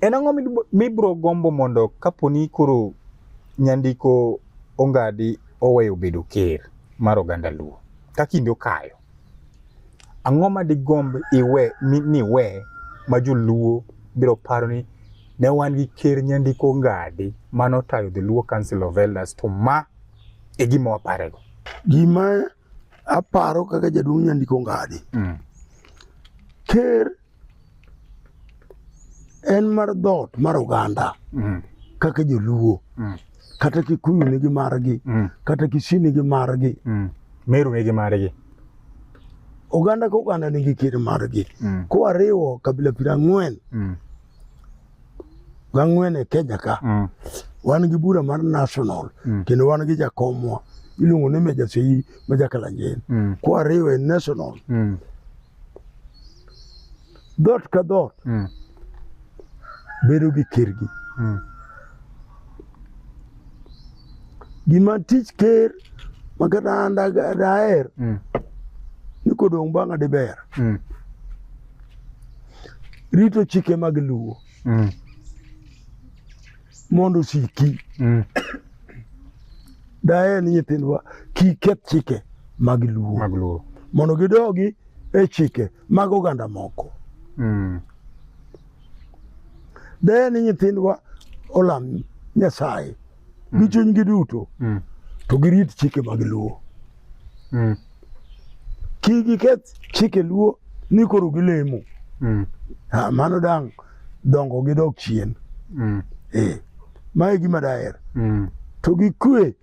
En ang'o mibro gombo mondo kaponi koro nyandiko Ongadi oweyo bedo ker mar oganda Luo ka kinde okayo? Ang'o ma digomb ni we ma joluo biro paro ni ne wan gi ker nyandiko Ongadi manotayo the Luo Council of Elders, to ma e gima waparego? Gima aparo kaka jaduong' nyandiko Ongadi, ker en mar dhoot mar oganda kaka joluo, kata Kikuyu nigi margi, kata Kisii nigi margi, Meru nigi margi. Oganda ka oganda nigi ker margi. Kwariwo kabila 40 gang'wen e Kenya ka, wan gi bura mar national, kendo wan gi jakomwa iluongo ni Meja Sei ma Jakalanjin. Kwariwo e national, dhoot ka dhoot bedo gi kergi. Gima tich ker makata an daher ni kodong' bang'a diber rito chike mag Luo mondo siki. Daher ni nyithindwa kik keth chike mag Luo mondo gidogi e chike mag oganda moko. Daher ni nyithindwa olam Nyasaye gi chunygi duto, to girit chike mag Luo. Kik giketh chike Luo ni koro gilemo, mano dang' dongo gi dok chien. Ma e gima daher. To gi kwe,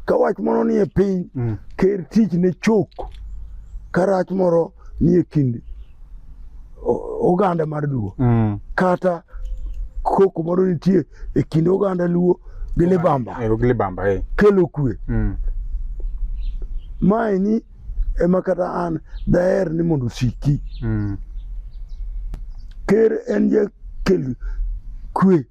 ka wach moro ni e piny, ker tich ne chok, ka rach moro ni e kind oganda mar Luo, kata koko moro nitie e kind oganda Luo gi Libamba, kelo kwe. Maeni ema kata an daher ni mondo siki. Ker en jakel kwe